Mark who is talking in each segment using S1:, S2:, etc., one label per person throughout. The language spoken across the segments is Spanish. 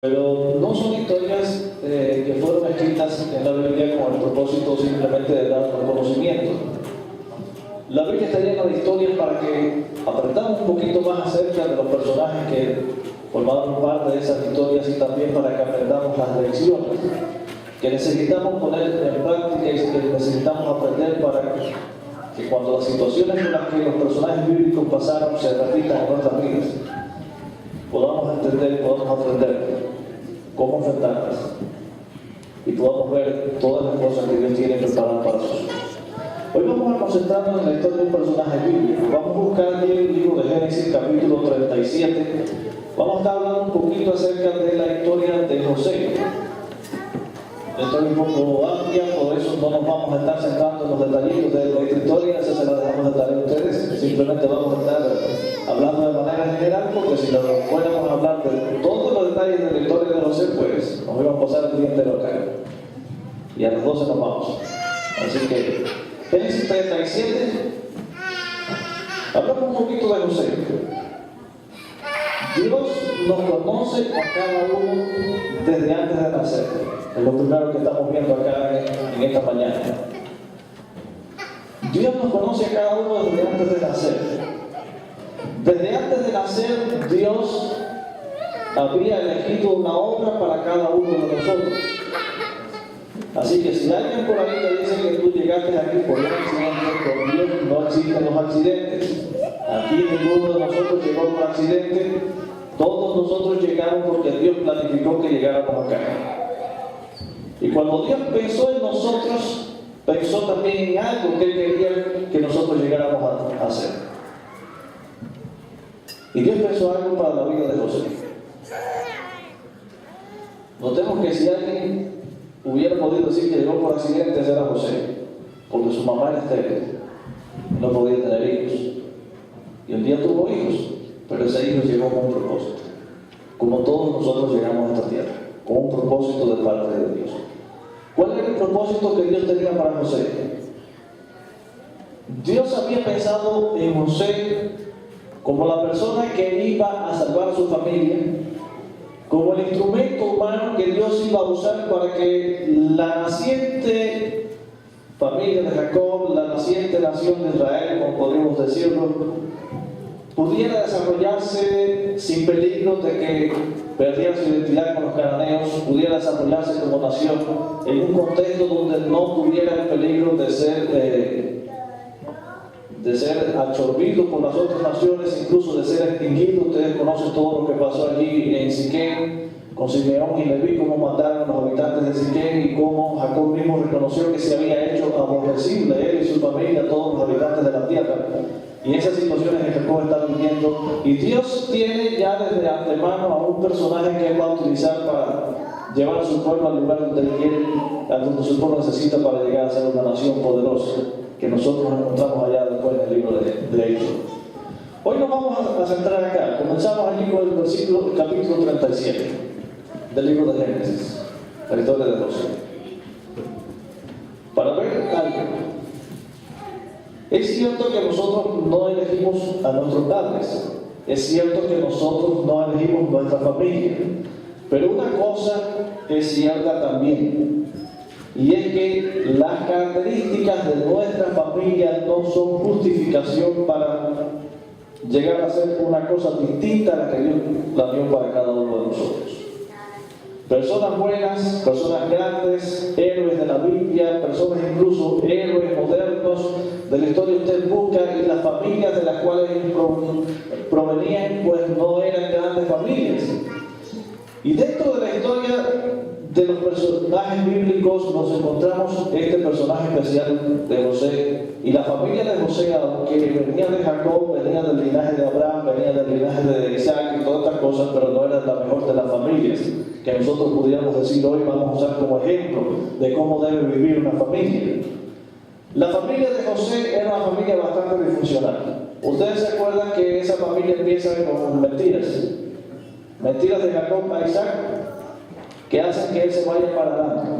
S1: Pero no son historias que fueron escritas en la Biblia con el propósito simplemente de dar conocimiento. La Biblia está llena de historias para que aprendamos un poquito más acerca de los personajes que formaron parte de esas historias y también para que aprendamos las lecciones que necesitamos poner en práctica y que necesitamos aprender para que cuando las situaciones en las que los personajes bíblicos pasaron se repitan en nuestras vidas, podamos entender, podamos aprender cómo enfrentarlas y podamos ver todas las cosas que Dios tiene preparadas para nosotros. Hoy vamos a concentrarnos en la historia de un personaje bíblico. Vamos a buscar en el libro de Génesis, capítulo 37. Vamos a estar hablando un poquito acerca de la historia de José. Esto es un poco amplia, por eso no nos vamos a estar centrando en los detallitos de la historia, esa se la dejamos de tarea a ustedes. Simplemente vamos a estar hablando de manera general, porque si nos fuéramos a hablar de todos los detalles de la historia de José, pues nos íbamos a pasar el día entero acá. Y a las 12 nos vamos. Así que, Génesis 37, hablamos un poquito de José. Dios nos conoce a cada uno desde antes de nacer. Es lo primero que estamos viendo acá en esta mañana. Dios nos conoce a cada uno desde antes de nacer. Desde antes de nacer, Dios había elegido una obra para cada uno de nosotros. Así que si alguien por ahí te dice que tú llegaste aquí por un accidente, con Dios no existen los accidentes. Aquí ninguno de nosotros llegó por accidente. Todos nosotros llegamos porque Dios planificó que llegáramos acá. Y cuando Dios pensó en nosotros, pensó también en algo que Él quería que nosotros llegáramos a hacer. Y Dios pensó algo para la vida de José. Notemos que si alguien hubiera podido decir que llegó por accidente, era José, porque su mamá era estéril, no podía tener hijos. Y un día tuvo hijos, pero ese hijo llegó con un propósito. Como todos nosotros llegamos a esta tierra, con un propósito de parte de Dios. ¿Cuál era el propósito que Dios tenía para José? Dios había pensado en José como la persona que iba a salvar a su familia, como el instrumento humano que Dios iba a usar para que la naciente familia de Jacob, la naciente nación de Israel, como podríamos decirlo, pudiera desarrollarse sin peligro de que perdiera su identidad con los cananeos, pudiera desarrollarse como nación en un contexto donde no tuviera el peligro de ser absorbido por las otras naciones, incluso de ser extinguido. Ustedes conocen todo lo que pasó allí en Siquem, con Simeón y Leví, cómo mataron a los habitantes de Siquem y cómo Jacob mismo reconoció que se había hecho aborrecible él y su familia, a todos los habitantes de la tierra. Y esas situaciones que Jacob está viviendo, y Dios tiene ya desde antemano a un personaje que él va a utilizar para llevar a su pueblo al lugar donde él quiere, a donde su pueblo necesita para llegar a ser una nación poderosa, que nosotros encontramos allá después en el libro de Hechos. Hoy nos vamos a centrar acá. Comenzamos allí con el capítulo 37 del libro de Génesis, la historia de José. Para ver algo. Es cierto que nosotros no elegimos a nuestros padres. Es cierto que nosotros no elegimos nuestra familia. Pero una cosa es cierta también. Y es que las características de nuestra familia no son justificación para llegar a ser una cosa distinta a la que Dios planeó para cada uno de nosotros. Personas buenas, personas grandes, héroes de la Biblia, personas incluso héroes modernos de la historia usted busca, y las familias de las cuales provenían pues no eran grandes familias. Y dentro de la historia de los personajes bíblicos nos encontramos este personaje especial de José. Y la familia de José, aunque venía de Jacob, venía del linaje de Abraham, venía del linaje de Isaac y todas estas cosas, pero no era la mejor de las familias que nosotros pudiéramos decir hoy vamos a usar como ejemplo de cómo debe vivir una familia. La familia de José era una familia bastante disfuncional. Ustedes se acuerdan que esa familia empieza con mentiras. Mentiras de Jacob a Isaac que hacen que él se vaya para adelante.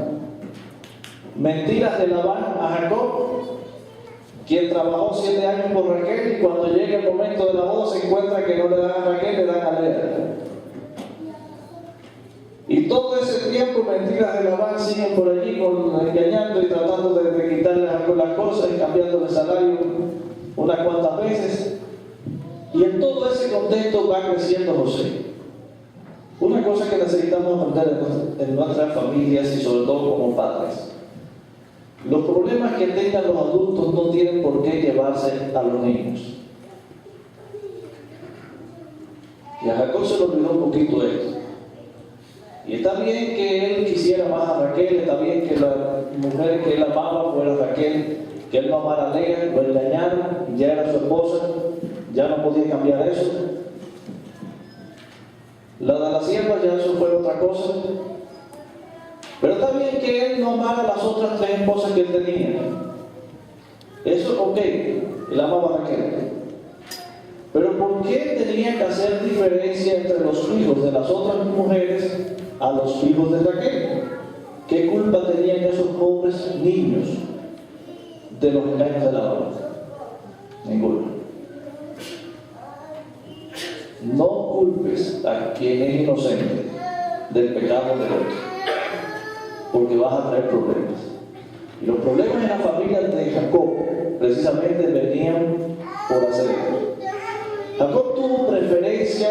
S1: Mentiras de Labán a Jacob, quien trabajó 7 años por Raquel, y cuando llega el momento de la boda se encuentra que no le dan a Raquel, le dan a Lea. Y todo ese tiempo mentiras de Labán siguen por allí engañando y tratando de quitarle las cosas y cambiando de salario unas cuantas veces. Y en todo ese contexto va creciendo José. Una cosa que necesitamos aprender en nuestras familias y sobre todo como padres: los problemas que tengan los adultos no tienen por qué llevarse a los niños. Y a Jacob se le olvidó un poquito esto. Y está bien que él quisiera más a Raquel, está bien que la mujer que él amaba fuera Raquel, que él no amara a Lea, lo engañaron, ya era su esposa, ya no podía cambiar eso. La de la sierva ya eso fue otra cosa. Pero está bien que él no amara a las otras 3 esposas que él tenía. Eso, ok, él amaba a Raquel. Pero ¿por qué tenía que hacer diferencia entre los hijos de las otras mujeres a los hijos de Raquel? ¿Qué culpa tenían esos pobres niños de los engaños de la hora? Ninguna. No culpes a quien es inocente del pecado del otro, porque vas a traer problemas. Y los problemas en la familia de Jacob precisamente venían por hacer esto. Jacob tuvo preferencia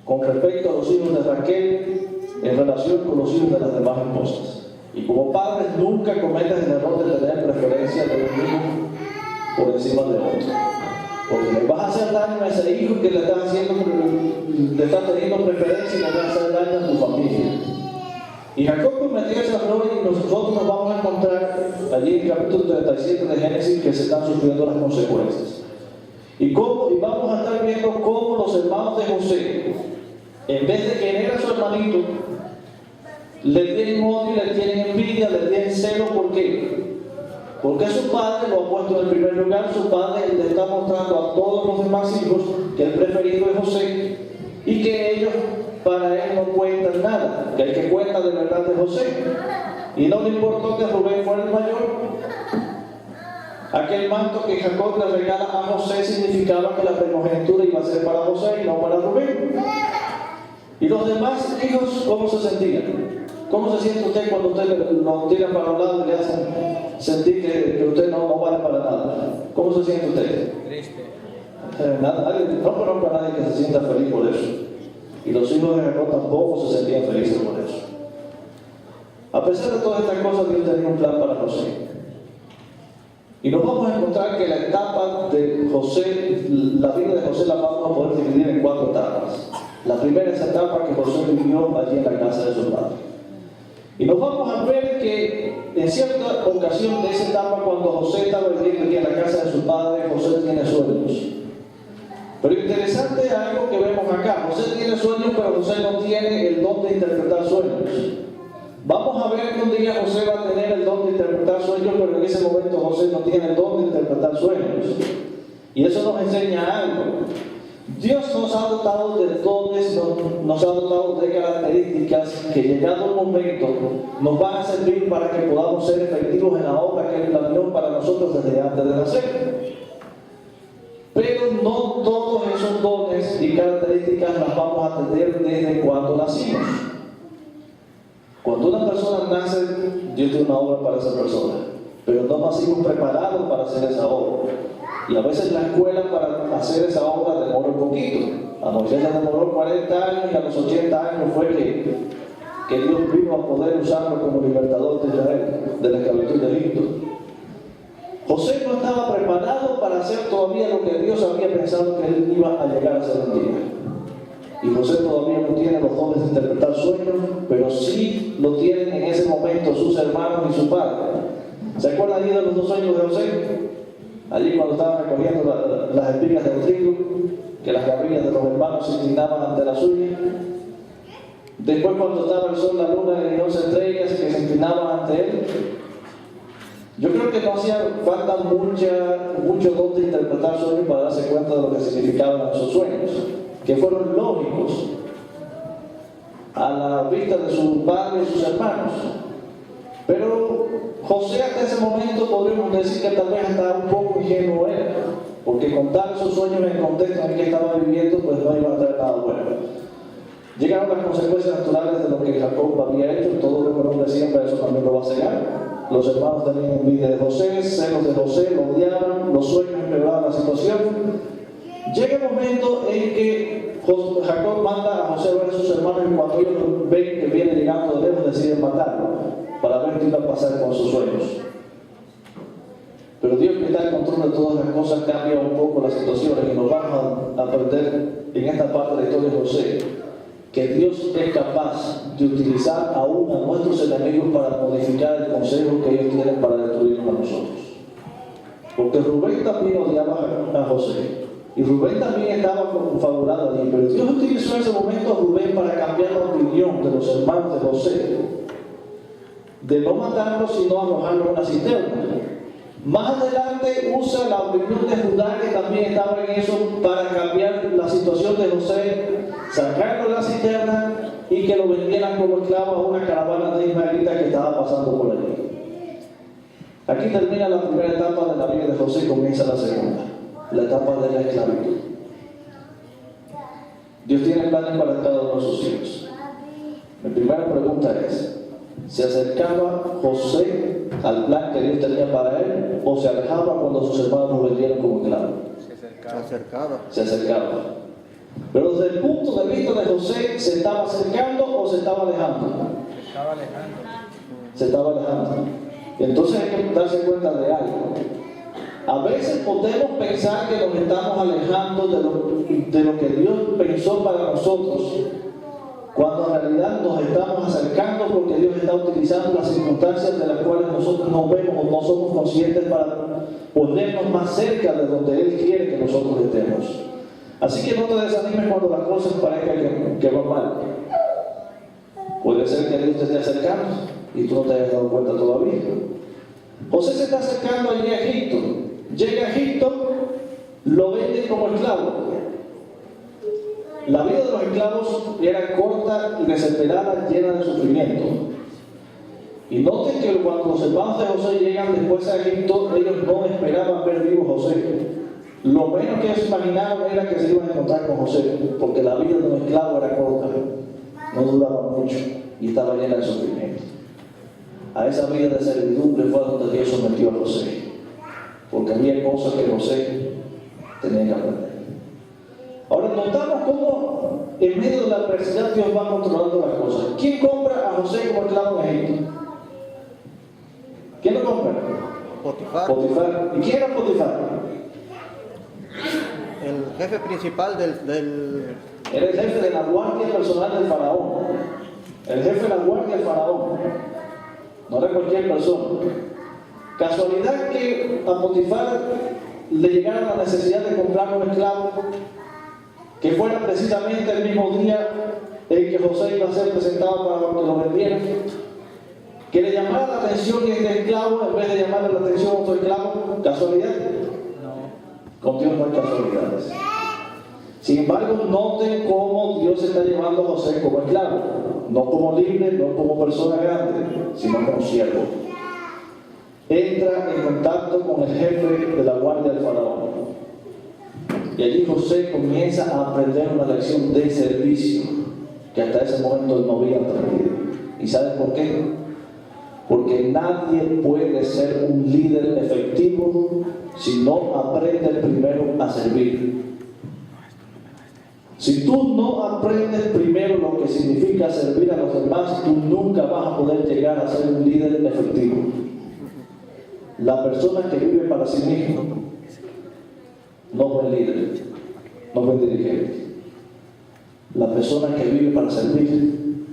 S1: con respecto a los hijos de Raquel en relación con los hijos de las demás esposas. Y como padres nunca cometas el error de tener preferencia de un hijo por encima de otro. Porque le vas a hacer daño a ese hijo que le está teniendo preferencia y le vas a hacer daño a tu familia. Y Jacob cometió ese error y nosotros nos vamos a encontrar allí en el capítulo 37 de Génesis que se están sufriendo las consecuencias. Y vamos a estar viendo cómo los hermanos de José, en vez de querer a su hermanito, le tienen odio, le tienen envidia, le tienen celo. ¿Por qué? Porque su padre lo ha puesto en el primer lugar. Su padre le está mostrando a todos los demás hijos que el preferido es José y que ellos para él no cuentan nada, que el que cuenta de verdad es José. Y no le importó que Rubén fuera el mayor. Aquel manto que Jacob le regala a José significaba que la primogenitura iba a ser para José y no para Rubén. ¿Y los demás hijos cómo se sentían? ¿Cómo se siente usted cuando usted lo tira para un lado y le hacen sentir que usted no vale para nada? ¿Cómo se siente usted?
S2: Triste.
S1: No conozco a nadie que se sienta feliz por eso. Y los hijos de Jacob tampoco se sentían felices por eso. A pesar de todas estas cosas, Dios tenía un plan para José. Y nos vamos a encontrar que la etapa de José, la vida de José la vamos a poder dividir en 4 etapas. La primera es la etapa que José vivió allí en la casa de su padre. Y nos vamos a ver que en cierta ocasión de esa etapa, cuando José estaba viviendo allí en la casa de su padre, José tiene sueños. Pero interesante es algo que vemos acá. José tiene sueños, pero José no tiene el don de interpretar sueños. Vamos a ver que un día José va a tener el don de interpretar sueños, pero en ese momento José no tiene el don de interpretar sueños. Y eso nos enseña algo. Dios nos ha dotado de dones, nos ha dotado de características que llegado el momento nos van a servir para que podamos ser efectivos en la obra que Él planeó para nosotros desde antes de nacer. Pero no todos esos dones y características las vamos a tener desde cuando nacimos. Cuando una persona nace, Dios tiene una obra para esa persona, pero no nacimos preparados para hacer esa obra. Y a veces la escuela para hacer esa obra demora un poquito. A Moisés le demoró 40 años y a los 80 años fue que Dios vino a poder usarlo como libertador de Israel, de la esclavitud de Egipto. José no estaba preparado para hacer todavía lo que Dios había pensado que él iba a llegar a hacer un día. Y José todavía no tiene los dones de interpretar sueños, pero sí lo tienen en ese momento sus hermanos y su padre. ¿Se acuerdan allí de los 2 sueños de José? Allí cuando estaban recogiendo las espigas del trigo, que las cabrillas de los hermanos se inclinaban ante la suya. Después cuando estaba el sol, la luna y 11 estrellas que se inclinaban ante él. Yo creo que no hacía falta mucho don de interpretar sueños para darse cuenta de lo que significaban esos sueños, que fueron lógicos a la vista de su padre y sus hermanos. Pero José hasta ese momento podríamos decir que tal vez estaba un poco ingenuo era, porque contar esos sueños en el contexto en el que estaba viviendo pues no iba a traer nada bueno. Llegaron las consecuencias naturales de lo que Jacob había hecho, todo lo que el hombre siembra, eso también lo va a cegar. Los hermanos tenían envidia de José, celos de José, lo odiaban, los sueños empeoraban la situación. Llega el momento en que Jacob manda a José a ver a sus hermanos y cuando ellos ven que viene llegando de lejos deciden matarlo para ver qué iba a pasar con sus sueños. Pero Dios, que está en control de todas las cosas, cambia un poco las situaciones y nos vamos a aprender en esta parte de la historia de José que Dios es capaz de utilizar aún a nuestros enemigos para modificar el consejo que ellos tienen para destruirnos a nosotros. Porque Rubén también odiaba a José y Rubén también estaba confabulado allí, pero Dios utilizó en ese momento a Rubén para cambiar la opinión de los hermanos de José, de no matarlo sino arrojarlo en una cisterna. Más adelante usa la opinión de Judá, que también estaba en eso, para cambiar la situación de José, sacarlo de la cisterna y que lo vendieran como esclavo a una caravana de israelitas que estaba pasando por allí. Aquí termina la primera etapa de la vida de José y comienza la segunda, la etapa de la esclavitud. Dios tiene planes para cada uno de sus hijos. Mi primera pregunta es: ¿se acercaba José al plan que Dios tenía para él o se alejaba cuando sus hermanos lo vendieron como esclavo? Se acercaba. Pero desde el punto de vista de José, ¿se estaba acercando o se estaba alejando? Se estaba alejando. Entonces hay que darse cuenta de algo. A veces podemos pensar que nos estamos alejando de lo que Dios pensó para nosotros, cuando en realidad nos estamos acercando porque Dios está utilizando las circunstancias de las cuales nosotros no vemos o no somos conscientes para ponernos más cerca de donde Él quiere que nosotros estemos. Así que no te desanimes cuando las cosas parezcan que van mal. Puede ser que Dios te esté acercando y tú no te hayas dado cuenta todavía. José se está acercando allí a Egipto. Llega a Egipto, lo venden como esclavo. La vida de los esclavos era corta y desesperada, llena de sufrimiento. Y noten que cuando los hermanos de José llegan después a Egipto, ellos no esperaban ver vivo a José. Lo menos que ellos imaginaban era que se iban a encontrar con José, porque la vida de un esclavo era corta, no duraba mucho y estaba llena de sufrimiento. A esa vida de servidumbre fue donde Dios sometió a José, porque había cosas que José tenía que aprender. Ahora notamos cómo en medio de la adversidad Dios va controlando las cosas. ¿Quién compra a José como esclavo en Egipto? ¿Quién lo compra? Potifar. ¿Y quién era Potifar?
S2: El jefe principal del...
S1: Era el jefe de la guardia personal del faraón. El jefe de la guardia del faraón. No era cualquier persona. Casualidad que a Potifar le llegara la necesidad de comprar un esclavo, que fuera precisamente el mismo día en que José iba a ser presentado para que lo vendieran, que le llamara la atención este esclavo en vez de llamarle la atención a otro esclavo. ¿Casualidad? No. Con Dios no hay casualidades. Sin embargo, noten cómo Dios está llevando a José como esclavo, no como libre, no como persona grande, sino como siervo. Entra en contacto con el jefe de la guardia del faraón. Y allí José comienza a aprender una lección de servicio que hasta ese momento no había aprendido. ¿Y sabes por qué? Porque nadie puede ser un líder efectivo si no aprende primero a servir. Si tú no aprendes primero lo que significa servir a los demás, tú nunca vas a poder llegar a ser un líder efectivo. La persona que vive para sí mismo no es buen líder, no es buen dirigente. La persona que vive para servir,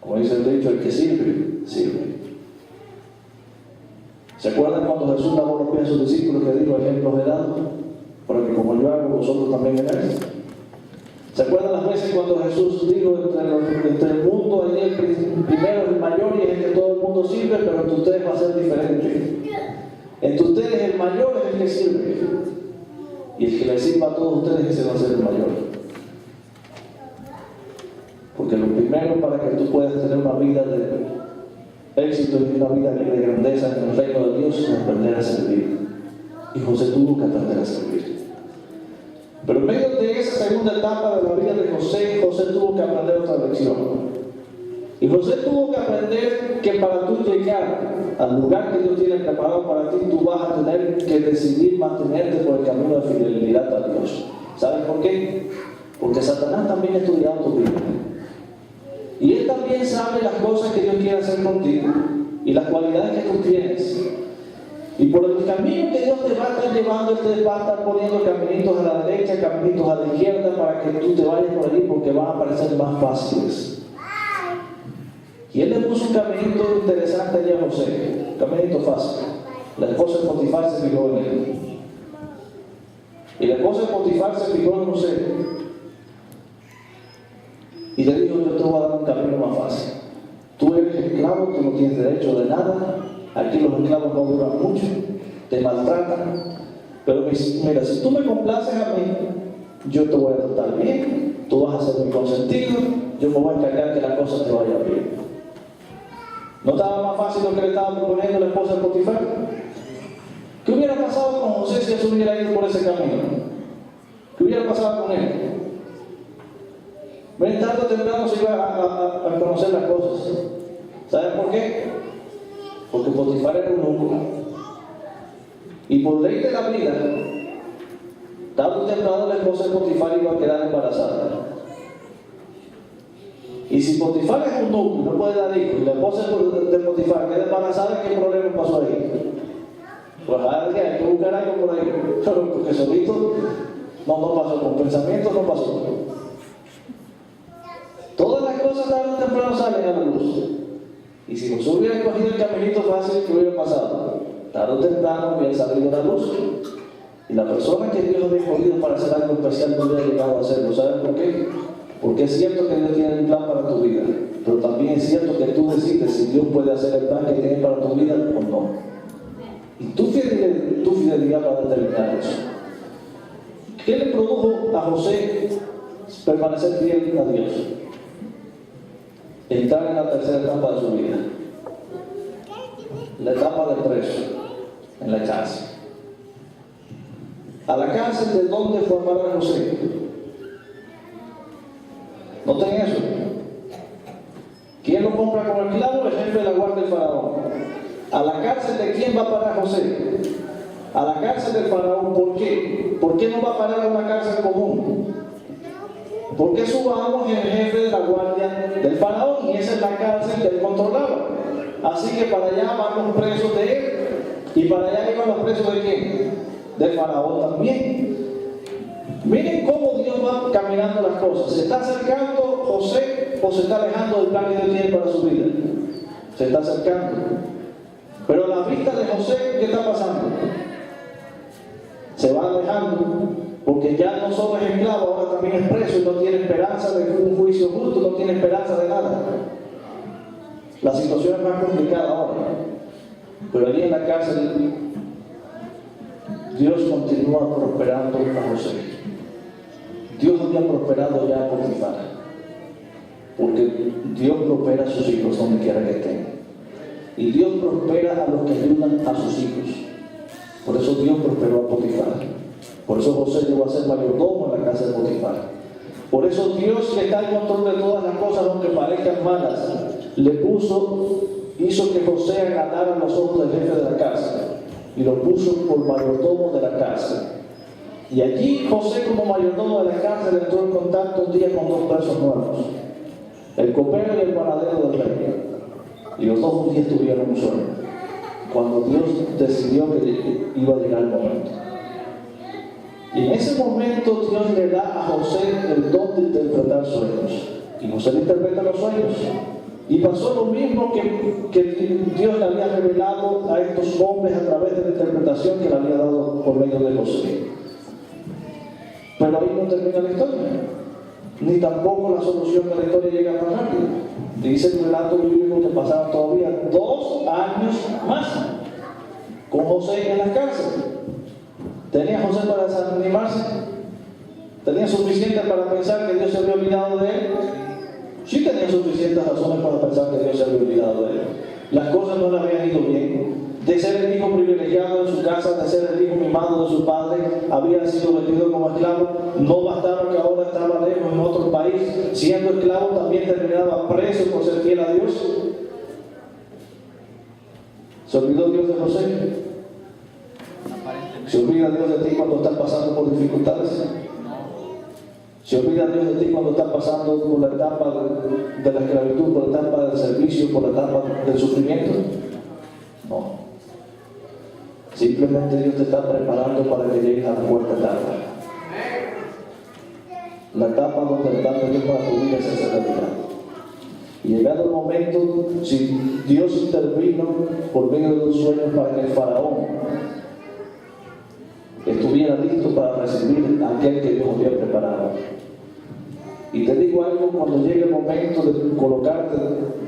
S1: como dice el dicho, el que sirve, sirve. ¿Se acuerdan cuando Jesús lavó los pies a sus discípulos que dijo: ejemplos he dado, para que como yo hago, vosotros también hagáis? ¿Se acuerdan las veces cuando Jesús dijo: entre el mundo allí el primero es el mayor y es el que todo el mundo sirve, pero entre ustedes va a ser diferente? Entre ustedes el mayor es el que sirve, y el que le sirva a todos ustedes ese va a ser el mayor. Porque lo primero para que tú puedas tener una vida de éxito y una vida de grandeza en el reino de Dios es aprender a servir. Y José tuvo que aprender a servir. Pero en medio de esa segunda etapa de la vida de José, José tuvo que aprender otra lección. Y José tuvo que aprender que para tú llegar al lugar que Dios tiene preparado para ti, tú vas a tener que decidir mantenerte por el camino de fidelidad a Dios. ¿Sabes por qué? Porque Satanás también ha estudiado tu vida. Y él también sabe las cosas que Dios quiere hacer contigo y las cualidades que tú tienes. Y por el camino que Dios te va a estar llevando, Él te va a estar poniendo caminitos a la derecha, caminitos a la izquierda, para que tú te vayas por allí, porque van a parecer más fáciles. Y Él le puso un caminito interesante allá a José, un caminito fácil. La esposa de Potifar se fijó en él. Y la esposa de Potifar se fijó en José. Y le dijo: yo te voy a dar un camino más fácil. Tú eres esclavo, tú no tienes derecho de nada. Aquí los esclavos no duran mucho, te maltratan. Pero mira, si tú me complaces a mí, yo te voy a tratar bien, tú vas a ser mi consentido, yo me voy a encargar que la cosa te vaya bien. ¿No estaba más fácil lo que le estaba proponiendo la esposa de Potifar? ¿Qué hubiera pasado con José si él hubiera ido por ese camino? ¿Qué hubiera pasado con él? Ven, tarde o temprano se iba a conocer las cosas. ¿Saben por qué? Porque Potifar era un eunuco. Y por ley de la vida, tarde o temprano la esposa de Potifar iba a quedar embarazada. Y si Potifar es un eunuco y no puede dar hijos, y la esposa de Potifar queda embarazada, ¿qué problema pasó ahí? Pues hay que buscar algo por ahí. Porque solito no pasó, con pensamientos no pasó. Todas las cosas tarde o temprano salen a la luz. Y si José hubiera cogido el caminito fácil, ¿qué hubiera pasado? Tarde o temprano hubiera salido a la luz. Y la persona que Dios había escogido para hacer algo especial no hubiera llegado a hacerlo. ¿Sabes por qué? Porque es cierto que Dios tiene un plan para tu vida, pero también es cierto que tú decides si Dios puede hacer el plan que tiene para tu vida o no. Y tu fidelidad va a determinar eso. ¿Qué le produjo a José permanecer fiel a Dios? Entrar en la tercera etapa de su vida, la etapa de preso, en la cárcel. A la cárcel, ¿de dónde fue a José? Noten eso. ¿Quién lo compra como esclavo? El jefe de la guardia del faraón. ¿A la cárcel de quién va a parar José? A la cárcel del faraón. ¿Por qué? ¿Por qué no va a parar a una cárcel común? Porque su amo es el jefe de la guardia del faraón y esa es la cárcel que él controlaba. Así que para allá van los presos de él y para allá iban los presos de quién? Del faraón también. Miren cómo Dios va caminando las cosas. ¿Se está acercando José o se está alejando del plan que Dios tiene para su vida? Se está acercando. Pero a la vista de José, ¿qué está pasando? Se va alejando. Porque ya no solo es esclavo, ahora también es preso y no tiene esperanza de un juicio justo, no tiene esperanza de nada. La situación es más complicada ahora. Pero allí en la cárcel, Dios continúa prosperando a José. Dios había prosperado ya a Potifar. Porque Dios prospera a sus hijos donde quiera que estén. Y Dios prospera a los que ayudan a sus hijos. Por eso Dios prosperó a Potifar. Por eso José llegó a ser mayordomo en la casa de Potifar. Por eso Dios, que está en control de todas las cosas, aunque parezcan malas, hizo que José agradara los ojos del jefe de la cárcel y lo puso por mayordomo de la cárcel. Y allí José, como mayordomo de la cárcel, entró en contacto un día con dos presos nuevos, el copero y el panadero del rey. Y los dos un día tuvieron un sueño, cuando Dios decidió que iba a llegar el momento. Y en ese momento Dios le da a José el don de interpretar sueños. Y José le interpreta los sueños. Y pasó lo mismo que Dios le había revelado a estos hombres a través de la interpretación que le había dado por medio de José. Pero ahí no termina la historia. Ni tampoco la solución de la historia llega tan rápido. Dice el relato bíblico que pasaron todavía 2 años más con José en la cárcel. ¿Tenía José para desanimarse? ¿Tenía suficiente para pensar que Dios se había olvidado de él? Sí tenía suficientes razones para pensar que Dios se había olvidado de él. Las cosas no le habían ido bien. de ser el hijo privilegiado de su casa, de ser el hijo mimado de su padre, había sido vendido como esclavo. No bastaba que ahora estaba lejos en otro país, siendo esclavo también terminaba preso por ser fiel a Dios. ¿Se olvidó Dios de José? ¿Se olvida Dios de ti cuando estás pasando por dificultades? ¿Se olvida Dios de ti cuando estás pasando por la etapa de la esclavitud, por la etapa del servicio, por la etapa del sufrimiento? No. Simplemente Dios te está preparando para que llegues a la cuarta etapa. La etapa donde el plan de Dios para tu vida se hace realidad. Y llegado el momento, si Dios intervino por medio de los sueños para que el faraón estuviera listo para recibir a aquel que Dios había preparado. Y te digo algo, cuando llegue el momento de colocarte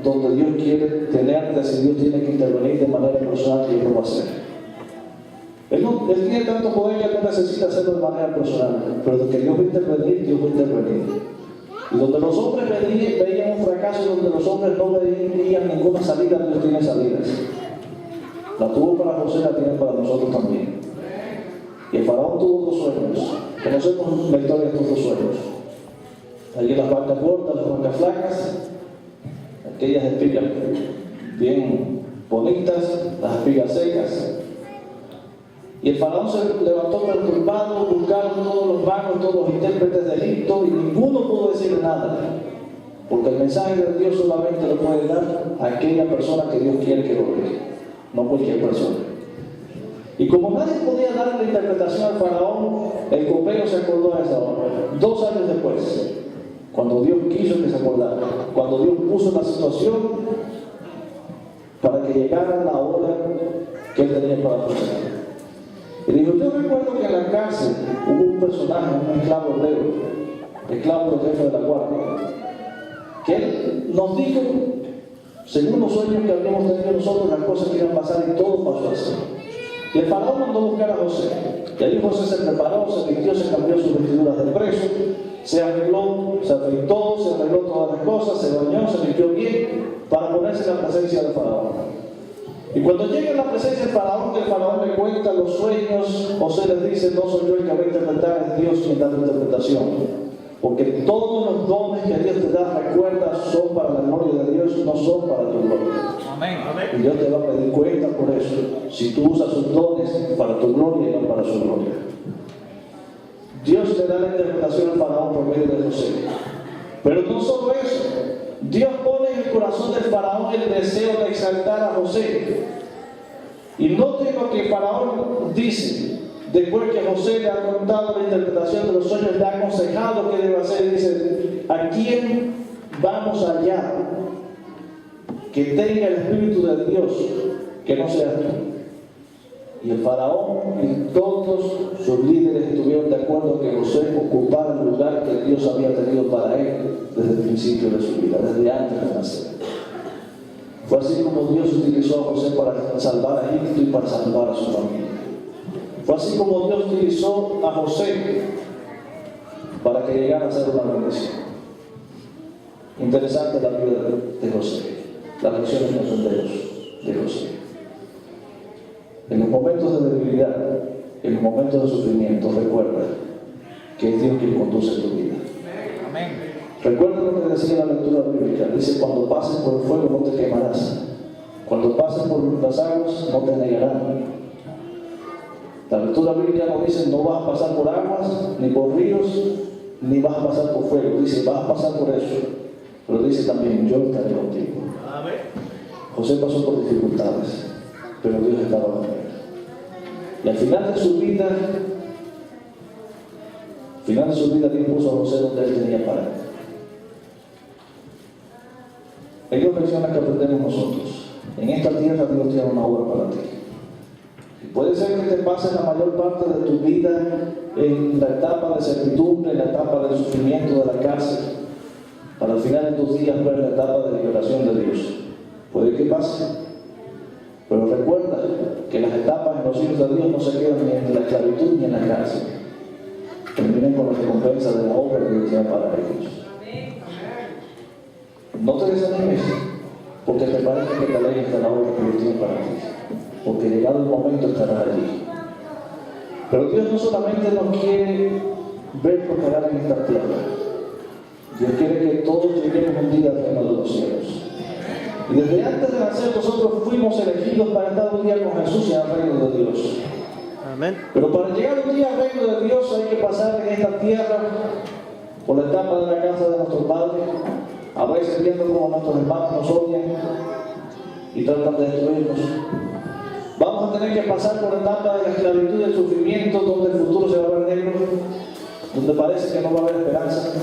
S1: donde Dios quiere tenerte, si Dios tiene que intervenir de manera personal, Dios lo va a hacer. Él tiene tanto poder que no necesita hacerlo de manera personal, pero de que Dios va a intervenir, Dios va a intervenir. Y donde los hombres veían un fracaso, donde los hombres no veían ninguna salida, Dios tiene salidas. La tuvo para José, la tiene para nosotros también. Y el faraón tuvo dos sueños. Conocemos la historia de estos dos sueños. Allí las vacas gordas, las vacas flacas, aquellas espigas bien bonitas, las espigas secas. Y el faraón se levantó perturbado, buscaron todos los magos, todos los intérpretes de Egipto, y ninguno pudo decirle nada. Porque el mensaje de Dios solamente lo puede dar a aquella persona que Dios quiere que lo dé, no cualquier persona. Y como nadie podía dar la interpretación al faraón, el copero se acordó a esa hora. 2 años después, cuando Dios quiso que se acordara, cuando Dios puso la situación para que llegara la hora que él tenía para proceder. Y dijo, yo recuerdo que en la cárcel hubo un personaje, un esclavo hebreo, esclavo del jefe de la guardia, que él nos dijo, según los sueños que habíamos tenido nosotros, las cosas que iban a pasar, y todo pasó así. Y el faraón mandó buscar a José. Y allí José se preparó, se vistió, se cambió sus vestiduras de preso, se arregló, se afeitó, se arregló todas las cosas, se bañó, se vistió bien para ponerse en la presencia del faraón. Y cuando llega a la presencia del faraón, que el faraón le cuenta los sueños, José les dice, no soy yo el que va a interpretar, es Dios quien da la interpretación. Porque todos los dones que Dios te da, recuerda, son para la gloria de Dios, no son para tu gloria.
S3: Amén.
S1: Y Dios te va a pedir cuenta por eso, si tú usas sus dones para tu gloria y no para su gloria. Dios te da la interpretación al faraón por medio de José. Pero no solo eso, Dios pone en el corazón del faraón el deseo de exaltar a José. Y noten lo que el faraón dice. Después que José le ha contado la interpretación de los sueños, le ha aconsejado qué debe hacer, dice, ¿a quién vamos allá que tenga el Espíritu de Dios, que no sea tú? Y el faraón y todos sus líderes estuvieron de acuerdo que José ocupara el lugar que Dios había tenido para él desde el principio de su vida, desde antes de nacer. Fue así como Dios utilizó a José para salvar a Egipto y para salvar a su familia. Fue así como Dios utilizó a José para que llegara a ser una bendición. Interesante la vida de José, las lecciones que aprendemos de José. En los momentos de debilidad, en los momentos de sufrimiento, recuerda que es Dios quien conduce tu vida.
S3: Amén.
S1: Recuerda lo que decía la lectura bíblica. Dice, cuando pases por el fuego no te quemarás. Cuando pases por las aguas no te anegarán. La lectura bíblica no dice, no vas a pasar por aguas, ni por ríos, ni vas a pasar por fuego. Dice, vas a pasar por eso. Pero dice también, yo estaré contigo.
S3: Amén.
S1: José pasó por dificultades, pero Dios estaba con él. Y al final de su vida, Dios puso a José donde él tenía para él. Hay 2 lecciones que aprendemos nosotros. En esta tierra Dios tiene una obra para ti. Y puede ser que te pase la mayor parte de tu vida en la etapa de servidumbre, en la etapa del sufrimiento de la cárcel, para al final de tus días ver la etapa de liberación de Dios. Puede que pase. Pero recuerda que las etapas en los hijos de Dios no se quedan ni en la esclavitud ni en la cárcel. Terminan con la recompensa de la obra que Dios tiene para ellos. No te desanimes, porque te parece que te alejes de la obra que Dios tiene para ti. porque llegado el momento estarás allí. Pero Dios no solamente nos quiere ver prosperar en esta tierra, Dios quiere que todos lleguemos un día al reino de los cielos. Y desde antes de nacer nosotros fuimos elegidos para estar un día con Jesús en el reino de Dios.
S2: Amén.
S1: Pero para llegar un día al reino de Dios hay que pasar en esta tierra por la etapa de la casa de nuestros padres, a veces viendo como nuestros hermanos nos odian y tratan de destruirnos. Vamos a tener que pasar por la etapa de la esclavitud y del sufrimiento, donde el futuro se va a ver negro, donde parece que no va a haber esperanza,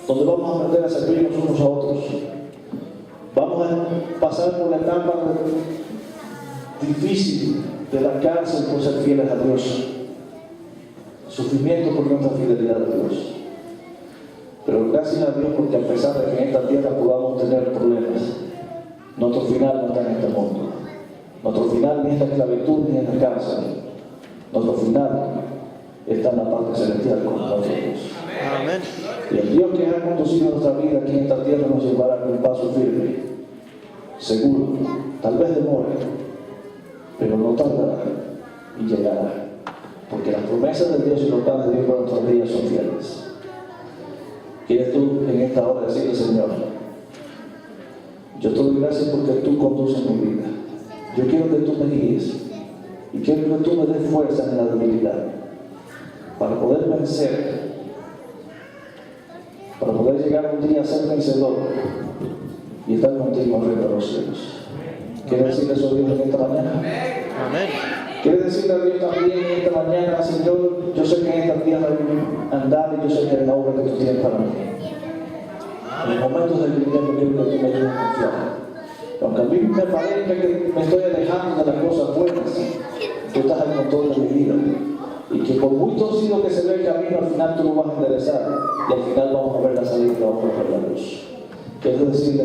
S1: donde vamos a aprender a servirnos unos a otros. Vamos a pasar por la etapa difícil de la cárcel por ser fieles a Dios, sufrimiento por nuestra fidelidad a Dios. Pero gracias a Dios, porque a pesar de que en esta tierra podamos tener problemas, nuestro final no está en este mundo. Nuestro final ni en la esclavitud ni en la cárcel. Nuestro final está en la parte celestial con nosotros.
S2: Amén.
S1: Y el Dios que ha conducido nuestra vida aquí en esta tierra nos llevará con un paso firme, seguro, tal vez demore, pero no tardará y llegará, porque las promesas de Dios y los planes de Dios para nuestros días son fieles. ¿Quieres tú en esta hora decirle, Señor, yo te doy gracias porque tú conduces mi vida? Yo quiero que tú me guíes y quiero que tú me des fuerza en la debilidad para poder vencer, para poder llegar un día a ser vencedor y estar contigo en el reino de los cielos. ¿Quieres decirle eso a Dios en esta mañana?
S2: Amén.
S1: ¿Quieres decirle a Dios también en esta mañana, Señor, yo sé que en esta tierra hay andar y yo sé que es la obra que tú tienes para mí? En los momentos de debilidad yo quiero que tú me ayudes a confiar. Aunque a mí me parezca que me estoy alejando de las cosas buenas, tú estás al control de mi vida. Y que por muy torcido que se ve el camino, al final tú lo vas a enderezar. Y al final vamos a ver la salida y vamos a ver la luz. Quiero decirle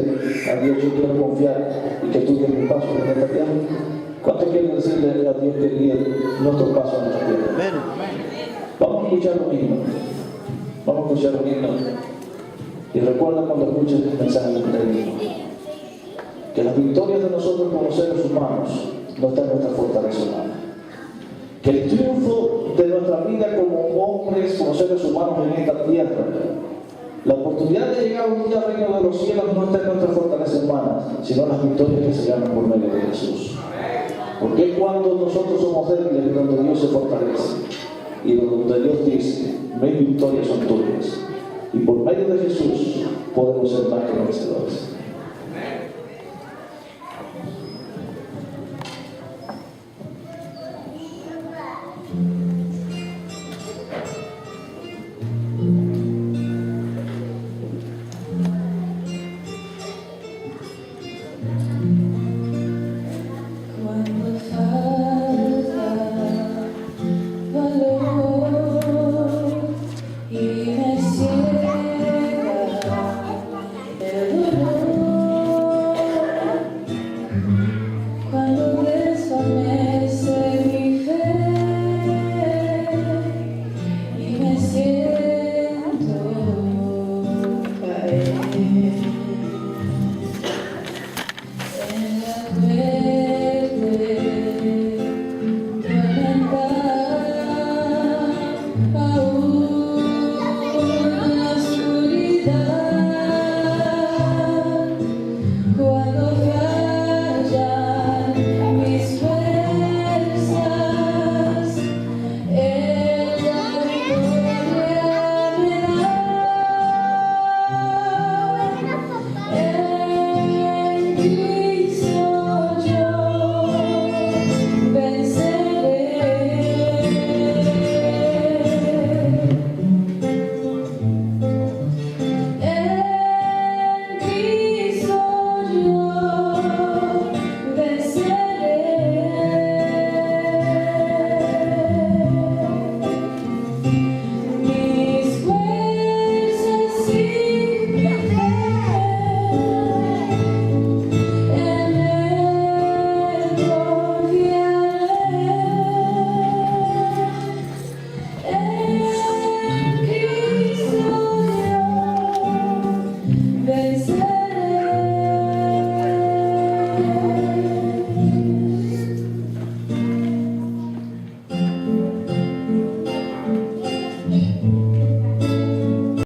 S1: a Dios, yo quiero confiar y que tú guíes mi paso en esta tierra. ¿Cuánto quiero decirle a Dios que guíe nuestro paso en esta tierra?
S2: Amén.
S1: Vamos a escuchar un himno. Vamos a escuchar un himno. Y recuerda cuando escuches este mensaje del himno, que las victorias de nosotros como seres humanos no están en nuestra fortaleza humana. Que el triunfo de nuestra vida como hombres, como seres humanos en esta tierra, la oportunidad de llegar un día al reino de los cielos no está en nuestra fortaleza humana, sino en las victorias que se ganan por medio de Jesús. Porque cuando nosotros somos débiles, donde Dios se fortalece y donde Dios dice, mis victorias son tuyas, y por medio de Jesús podemos ser más que vencedores.